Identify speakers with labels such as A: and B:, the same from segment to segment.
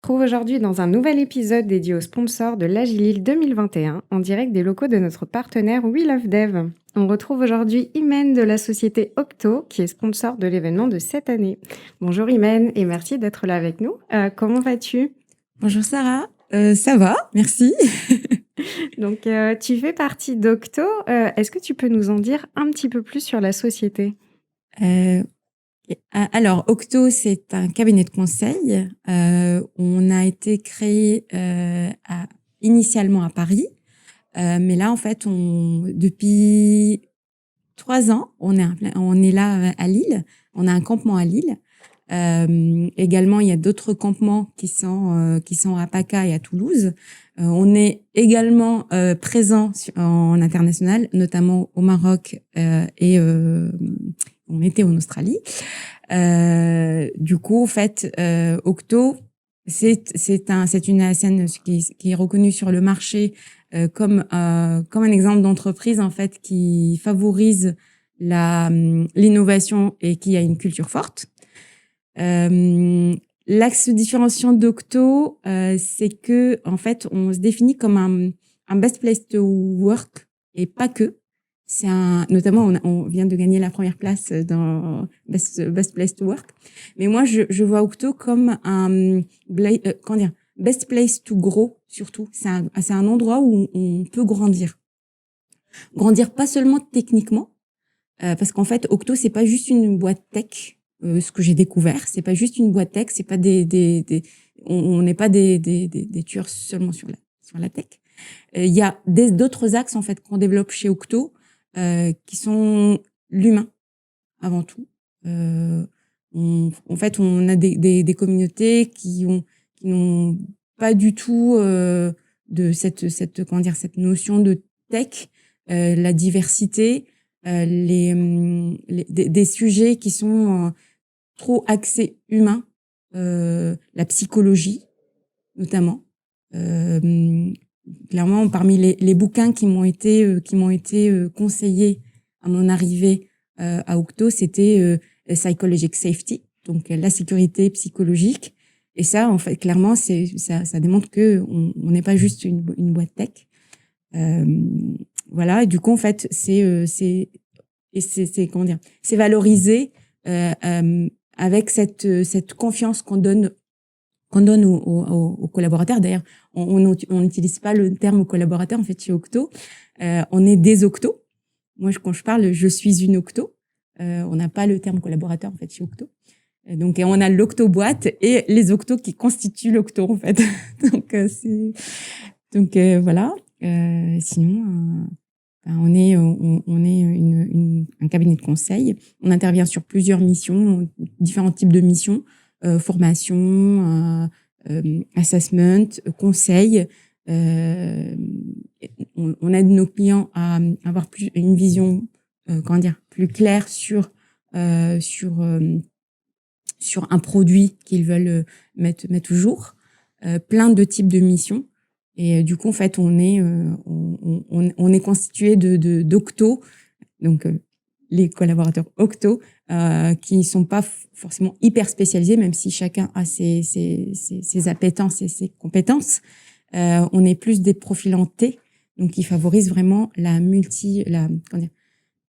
A: retrouve aujourd'hui dans un nouvel épisode dédié aux sponsors de l'Agilil 2021 en direct des locaux de notre partenaire We Love Dev. On retrouve aujourd'hui Imen de la société Octo qui est sponsor de l'événement de cette année. Bonjour Imen et merci d'être là avec nous. Comment vas-tu ?
B: Bonjour Sarah, ça va, merci.
A: Donc tu fais partie d'Octo. Est-ce que tu peux nous en dire un petit peu plus sur la société ?
B: Alors, Octo, c'est un cabinet de conseil. On a été créé initialement à Paris, mais là, en fait, depuis 3 ans, on est là à Lille. On a un campement à Lille. Également, il y a d'autres campements qui sont à PACA et à Toulouse. On est également présent en international, notamment au Maroc et on était en Australie. Du coup, en fait, Octo, c'est une ASN qui est reconnue sur le marché comme un exemple d'entreprise en fait qui favorise l'innovation et qui a une culture forte. L'axe différenciant d'Octo, c'est que en fait, on se définit comme un best place to work et pas que. Notamment, on vient de gagner la première place dans best place to work. Mais moi, je vois Octo comme best place to grow surtout. C'est un endroit où on peut grandir. Grandir pas seulement techniquement, parce qu'en fait, Octo, c'est pas juste une boîte tech. Ce que j'ai découvert, c'est pas juste une boîte tech, c'est pas on n'est pas des tueurs seulement sur la tech. Il y a d'autres axes en fait qu'on développe chez Octo qui sont l'humain avant tout. En fait, on a des communautés qui n'ont pas du tout de cette notion de tech, la diversité, des sujets qui sont trop axés humains, la psychologie notamment. Clairement, parmi les bouquins qui m'ont été conseillés à mon arrivée à Octo, c'était Psychological Safety, donc la sécurité psychologique. Et ça, en fait, clairement, ça démontre que on n'est pas juste une boîte tech. Voilà. Et du coup, en fait, c'est valorisé avec cette confiance qu'on donne aux collaborateurs. D'ailleurs, on n'utilise pas le terme collaborateur en fait chez Octo. On est des Octo. Moi, quand je parle, je suis une Octo. On n'a pas le terme collaborateur en fait chez Octo. Donc, on a l'Octo boîte et les Octos qui constituent l'Octo en fait. Donc voilà. Sinon, on est un cabinet de conseil. On intervient sur plusieurs missions, différents types de missions. Formation, assessment, conseil. On aide nos clients à avoir une vision, plus claire sur un produit qu'ils veulent mettre au jour. Plein de types de missions. Et du coup, en fait, on est constitué d'Octo, donc les collaborateurs Octo, qui sont pas forcément hyper spécialisés, même si chacun a ses appétences et ses compétences. On est plus des profils en T, donc qui favorisent vraiment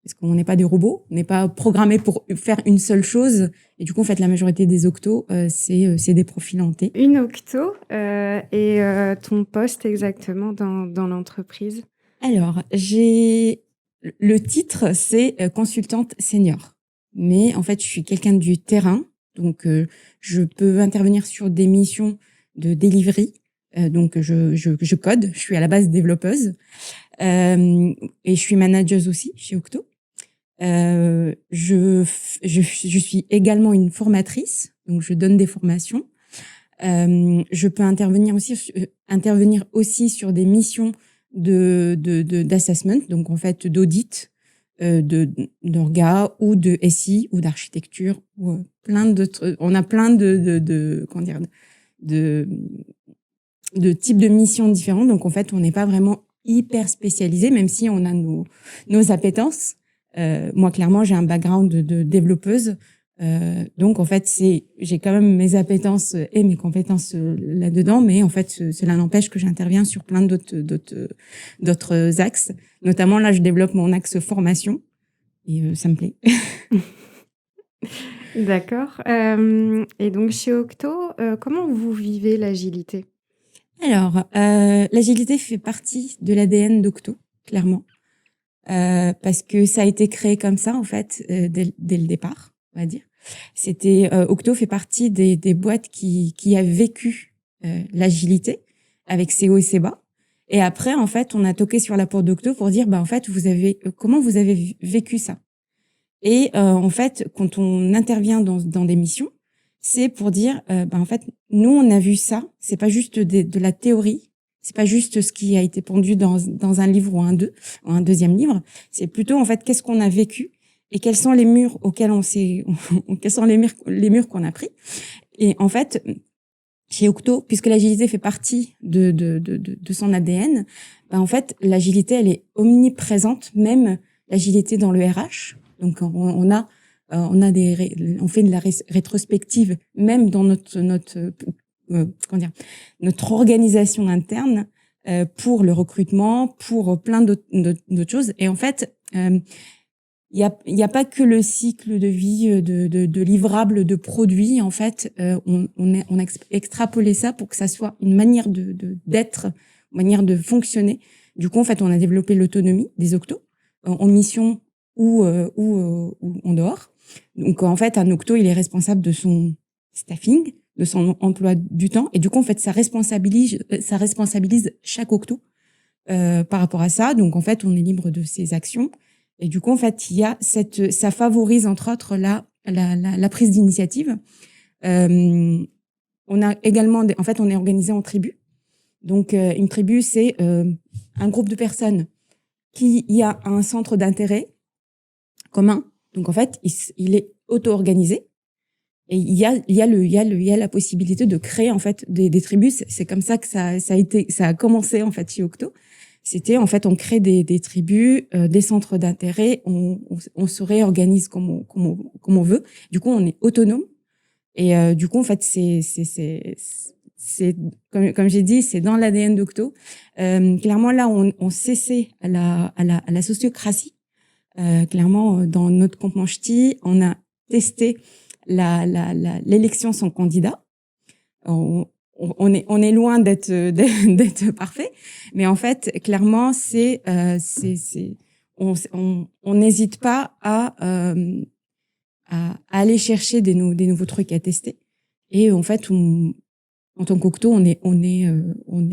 B: parce qu'on n'est pas des robots, on n'est pas programmés pour faire une seule chose. Et du coup, en fait, la majorité des Octos, c'est des profils en T.
A: Une Octo et ton poste exactement dans l'entreprise ?
B: Alors, le titre, c'est consultante senior. Mais en fait, je suis quelqu'un du terrain, donc je peux intervenir sur des missions de delivery. Donc, je code, je suis à la base développeuse. Et je suis manageuse aussi chez Octo. Je suis également une formatrice, donc je donne des formations. Je peux intervenir aussi sur des missions d'assessment, donc en fait d'audit, d'orga ou de SI ou d'architecture ou plein d'autres. On a plein de types de missions différentes. Donc en fait, on n'est pas vraiment hyper spécialisé, même si on a nos appétences. Moi, clairement, j'ai un background de développeuse. Donc en fait, j'ai quand même mes appétences et mes compétences là-dedans, mais en fait, cela n'empêche que j'interviens sur plein d'autres axes. Notamment là, je développe mon axe formation et ça me plaît.
A: D'accord. Et donc chez Octo, comment vous vivez l'agilité?
B: Alors, l'agilité fait partie de l'ADN d'Octo, clairement, parce que ça a été créé comme ça en fait dès le départ, on va dire. Octo fait partie des boîtes qui a vécu l'agilité avec ses hauts et ses bas. Et après, en fait, on a toqué sur la porte d'Octo pour dire, en fait, comment vous avez vécu ça? Et en fait, quand on intervient dans des missions, c'est pour dire, en fait, nous, on a vu ça. C'est pas juste de la théorie. C'est pas juste ce qui a été pondu dans un livre ou un deuxième livre. C'est plutôt, en fait, qu'est-ce qu'on a vécu et quels sont les murs auxquels quels sont les murs qu'on a pris. Et en fait, chez Octo, puisque l'agilité fait partie de son ADN, en fait, l'agilité, elle est omniprésente, même l'agilité dans le RH. Donc, on fait de la rétrospective, même dans notre organisation interne, pour le recrutement, pour plein d'autres choses. Et en fait, il y a pas que le cycle de vie de livrables de produits. En fait, on a extrapolé ça pour que ça soit une manière d'être, une manière de fonctionner. Du coup, en fait, on a développé l'autonomie des octos en mission ou en dehors. Donc, en fait, un octo, il est responsable de son staffing, de son emploi du temps, et du coup, en fait, ça responsabilise chaque octo par rapport à ça. Donc, en fait, on est libre de ses actions. Et du coup, en fait, ça favorise entre autres la prise d'initiative. On a également, en fait, on est organisé en tribus. Donc, une tribu, c'est un groupe de personnes qui y a un centre d'intérêt commun. Donc, en fait, il est auto-organisé. Et il y a la possibilité de créer, en fait, des tribus. C'est comme ça que ça a commencé, en fait, chez Octo. C'était, en fait, on crée des tribus, des centres d'intérêt, on se réorganise comme on veut. Du coup, on est autonome. Et du coup, en fait, c'est comme j'ai dit, c'est dans l'ADN d'Octo. Clairement, là, on cessait à la sociocratie. Clairement, dans notre campement ch'ti, on a testé l'élection sans candidat. On est loin d'être parfait, mais en fait, clairement, on n'hésite pas à aller chercher des nouveaux trucs à tester. Et en fait, en tant qu'octo, comment dire, on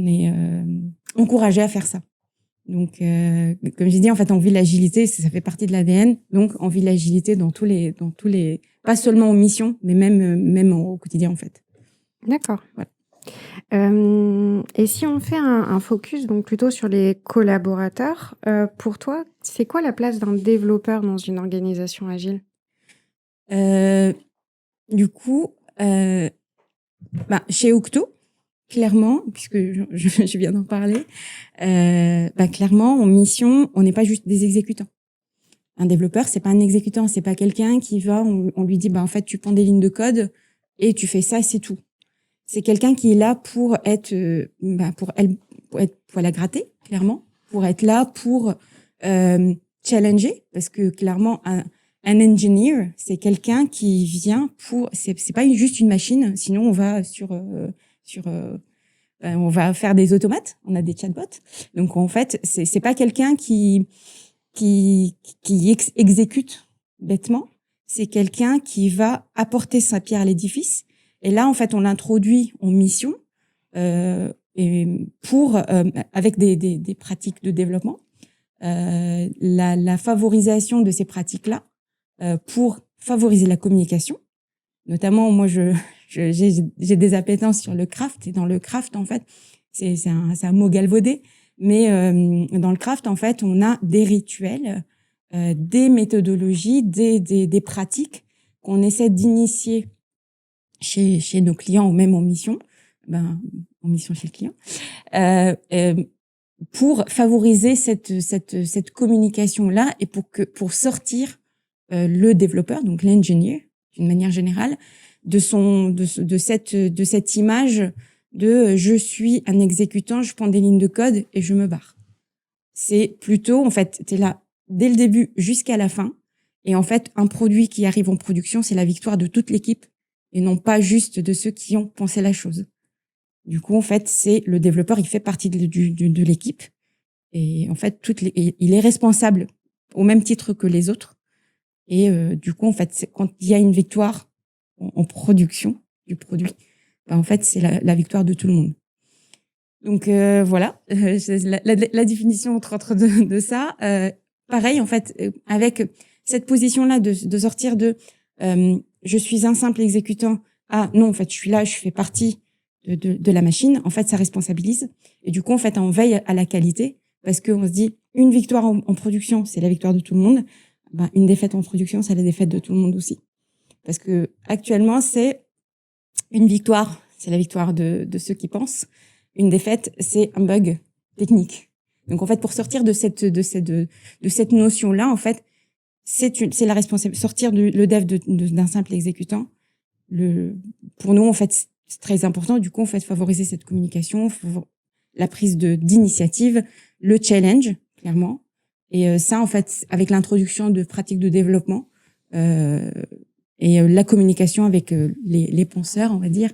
B: est encouragé à faire ça. Donc, comme j'ai dit, en fait, on vit l'agilité, ça fait partie de l'ADN. Donc, on vit l'agilité dans tous les, pas seulement en mission, mais même au quotidien, en fait.
A: D'accord.
B: Voilà.
A: Et si on fait un focus donc plutôt sur les collaborateurs, pour toi, c'est quoi la place d'un développeur dans une organisation agile?
B: Du coup, chez Octo, clairement, puisque je viens d'en parler, clairement, en mission, on n'est pas juste des exécutants. Un développeur, c'est pas un exécutant, c'est pas quelqu'un qui va, on lui dit, en fait, tu prends des lignes de code et tu fais ça, c'est tout. C'est quelqu'un qui est là pour être, pour la gratter, clairement, pour être là pour challenger, parce que clairement, un engineer, c'est quelqu'un qui vient pour, c'est pas juste une machine, sinon on va on va faire des automates, on a des chatbots. Donc en fait, c'est pas quelqu'un qui exécute bêtement, c'est quelqu'un qui va apporter sa pierre à l'édifice. Et là, en fait, on l'introduit en mission et avec des pratiques de développement, la favorisation de ces pratiques-là pour favoriser la communication. Notamment, moi, j'ai des appétences sur le craft. Et dans le craft, en fait, c'est un mot galvaudé. Mais dans le craft, en fait, on a des rituels, des méthodologies, des pratiques qu'on essaie d'initier chez nos clients ou même en mission, en mission chez le client, pour favoriser cette communication-là et pour sortir le développeur, donc l'engineer, d'une manière générale, de cette image de je suis un exécutant, je prends des lignes de code et je me barre. C'est plutôt, en fait, t'es là dès le début jusqu'à la fin. Et en fait, un produit qui arrive en production, c'est la victoire de toute l'équipe et non pas juste de ceux qui ont pensé la chose. Du coup, en fait, c'est le développeur, il fait partie de l'équipe. Et en fait, il est responsable au même titre que les autres. Et du coup, en fait, quand il y a une victoire en production du produit, ben, en fait, c'est la victoire de tout le monde. Donc voilà, c'est la définition entre autres de ça. Pareil, en fait, avec cette position-là de sortir je suis un simple exécutant à non, en fait, je suis là, je fais partie de la machine. En fait, ça responsabilise. Et du coup, en fait, on veille à la qualité parce qu'on se dit une victoire en production, c'est la victoire de tout le monde. Ben, une défaite en production, c'est la défaite de tout le monde aussi. Parce que actuellement, c'est une victoire, c'est la victoire de ceux qui pensent. Une défaite, c'est un bug technique. Donc en fait, pour sortir de cette notion-là, en fait, c'est la responsabilité. Sortir le dev d'un simple exécutant. Pour nous, en fait, c'est très important. Du coup, en fait, favoriser cette communication, la prise d'initiative, le challenge, clairement. Et ça, en fait, avec l'introduction de pratiques de développement et la communication avec les penseurs, on va dire,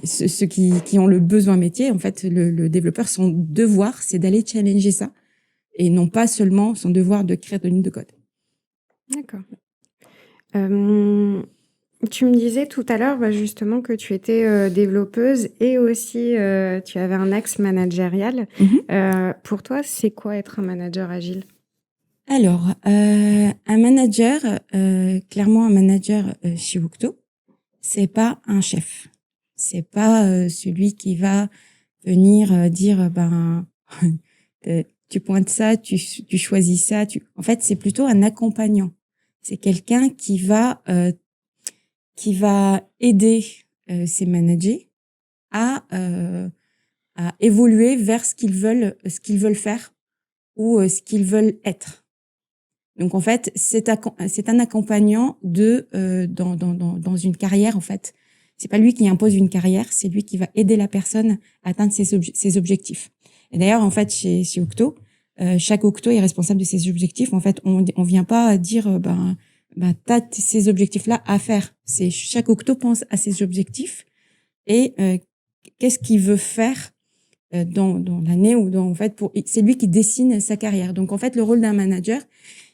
B: ceux qui ont le besoin métier, en fait, le développeur, son devoir, c'est d'aller challenger ça et non pas seulement son devoir de créer de lignes de code.
A: D'accord. Tu me disais tout à l'heure, justement, que tu étais développeuse et aussi tu avais un axe managérial. Pour toi, c'est quoi être un manager agile?
B: Alors, un manager, clairement un manager chez Octo, c'est pas un chef. C'est pas celui qui va venir dire tu pointes ça, tu choisis ça. En fait, c'est plutôt un accompagnant. C'est quelqu'un qui va aider ses managers à évoluer vers ce qu'ils veulent faire ou ce qu'ils veulent être. Donc en fait, c'est un accompagnant dans une carrière en fait. C'est pas lui qui impose une carrière, c'est lui qui va aider la personne à atteindre ses objectifs. Et d'ailleurs en fait chez Octo, chaque Octo est responsable de ses objectifs. En fait, on vient pas dire t'as ces objectifs là à faire. C'est chaque Octo pense à ses objectifs et qu'est-ce qu'il veut faire dans l'année ou en fait c'est lui qui dessine sa carrière. Donc en fait le rôle d'un manager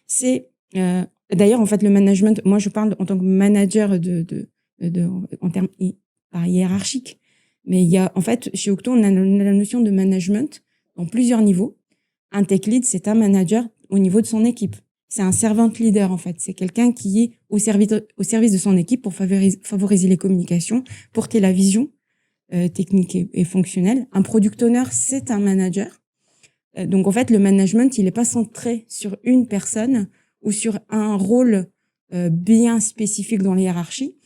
B: c'est d'ailleurs en fait le management. Moi, je parle en tant que manager en termes pas hiérarchiques, mais il y a en fait chez Octo on a la notion de management dans plusieurs niveaux. Un tech lead, c'est un manager au niveau de son équipe. C'est un servant leader en fait. C'est quelqu'un qui est au service de son équipe pour favoriser les communications, porter la vision technique et fonctionnelle. Un product owner, c'est un manager. Donc en fait, le management, il n'est pas centré sur une personne ou sur un rôle bien spécifique dans les hiérarchies.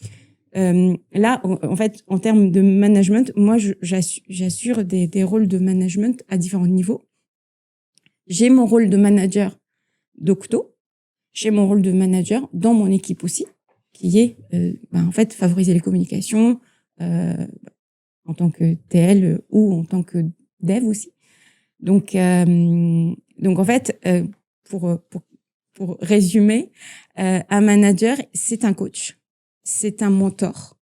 B: Là, en fait, en termes de management, moi, j'assure des rôles de management à différents niveaux. J'ai mon rôle de manager d'Octo, j'ai mon rôle de manager dans mon équipe aussi, qui est en fait favoriser les communications en tant que TL ou en tant que dev aussi. Donc en fait, pour résumer, un manager, c'est un coach, c'est un mentor,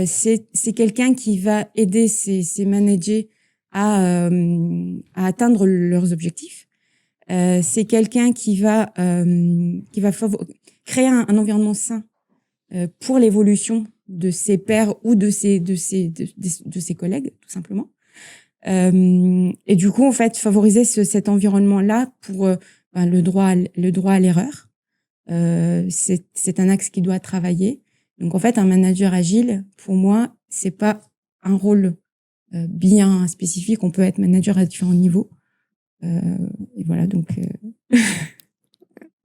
B: c'est quelqu'un qui va aider ses managers à atteindre leurs objectifs. C'est quelqu'un qui va créer un environnement sain pour l'évolution de ses pairs ou de ses collègues, tout simplement. Et du coup, en fait, favoriser cet environnement-là pour le droit à l'erreur, c'est un axe qui doit travailler. Donc, en fait, un manager agile, pour moi, c'est pas un rôle bien spécifique. On peut être manager à différents niveaux. Et voilà, donc.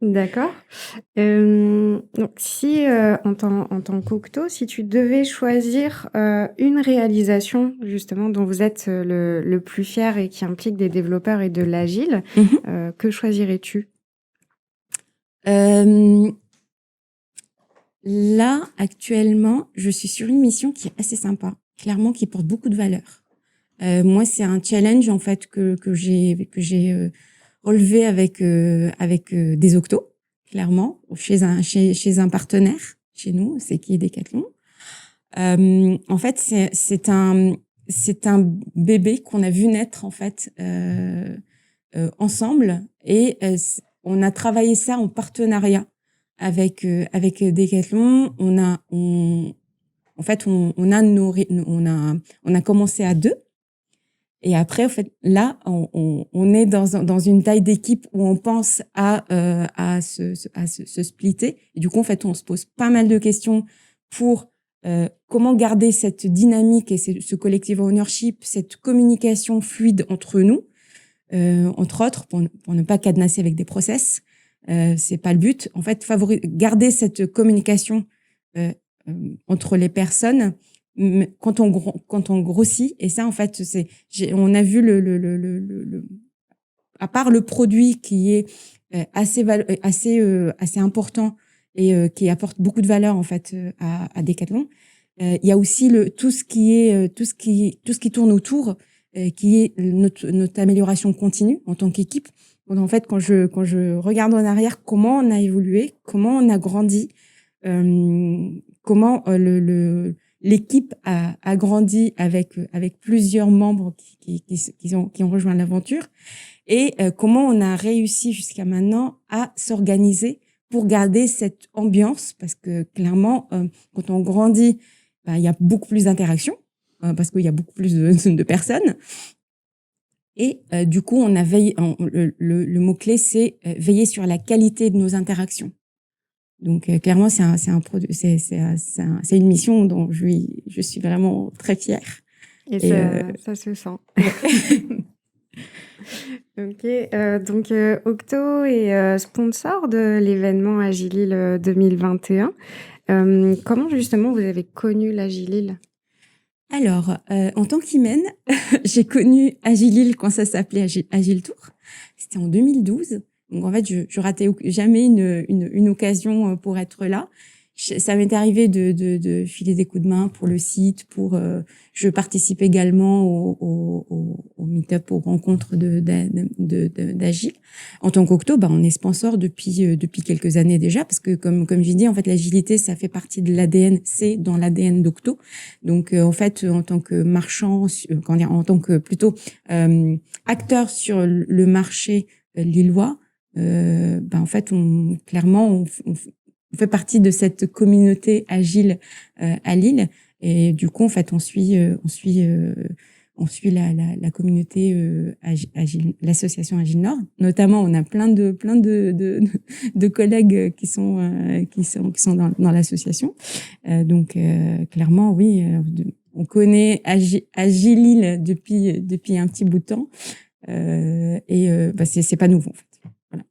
A: D'accord. Donc, si en tant qu'Octo, si tu devais choisir une réalisation justement dont vous êtes le plus fier et qui implique des développeurs et de l'agile, que choisirais-tu?
B: Là, actuellement, je suis sur une mission qui est assez sympa, clairement, qui porte beaucoup de valeur. Moi, c'est un challenge en fait que j'ai relevé avec des octos, clairement, chez un partenaire chez nous, c'est qui est Decathlon. En fait, c'est un bébé qu'on a vu naître en fait ensemble et on a travaillé ça en partenariat avec Decathlon. En fait, on a commencé à deux. Et après, en fait, là, on est dans une taille d'équipe où on pense à se splitter. Et du coup, en fait, on se pose pas mal de questions pour comment garder cette dynamique et ce collective ownership, cette communication fluide entre nous, entre autres, pour ne pas cadenasser avec des process. C'est pas le but. En fait, garder cette communication entre les personnes quand on grossit. Et ça, en fait, on a vu à part le produit qui est assez important et qui apporte beaucoup de valeur en fait à Decathlon. Il y a aussi tout ce qui tourne autour, qui est notre amélioration continue en tant qu'équipe. Donc en fait, quand je regarde en arrière, comment on a évolué, comment on a grandi, comment l'équipe a grandi avec plusieurs membres qui ont rejoint l'aventure et comment on a réussi jusqu'à maintenant à s'organiser pour garder cette ambiance parce que clairement quand on grandit, il y a beaucoup plus d'interactions parce qu'il y a beaucoup plus de personnes et du coup on a veillé, le mot clé c'est veiller sur la qualité de nos interactions. Donc clairement c'est une mission dont je suis vraiment très fière.
A: Et ça se sent. Ok, donc Octo est sponsor de l'événement Agilil 2021. Comment justement vous avez connu l'Agilil?
B: Alors, en tant qu'hymen, j'ai connu Agilil quand ça s'appelait Agile Tour. C'était en 2012. Donc en fait, je ratais jamais une occasion pour être là. Ça m'est arrivé de filer des coups de main pour le site, je participe également au meet-up, aux rencontres d'Agile. En tant qu'Octo, on est sponsor depuis quelques années déjà, parce que comme j'ai dit, en fait, l'agilité, ça fait partie de l'ADN, c'est dans l'ADN d'Octo. Donc en fait, en tant que marchand, en tant que plutôt acteur sur le marché lillois, en fait, clairement, on fait partie de cette communauté agile à Lille et du coup en fait on suit la communauté agile, l'association Agile Nord. Notamment on a plein de collègues qui sont dans l'association. Donc clairement oui, on connaît Agile Lille depuis un petit bout de temps et c'est pas nouveau en fait. Voilà.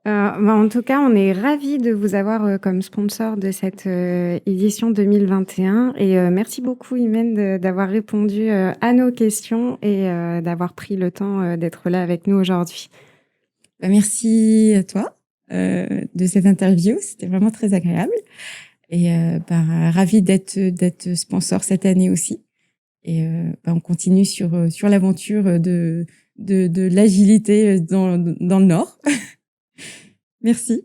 A: En tout cas, on est ravis de vous avoir comme sponsor de cette édition 2021 et merci beaucoup Imen d'avoir répondu à nos questions et d'avoir pris le temps d'être là avec nous aujourd'hui.
B: Merci à toi de cette interview, c'était vraiment très agréable et ravi d'être sponsor cette année aussi et on continue sur l'aventure de l'agilité dans le Nord. Merci.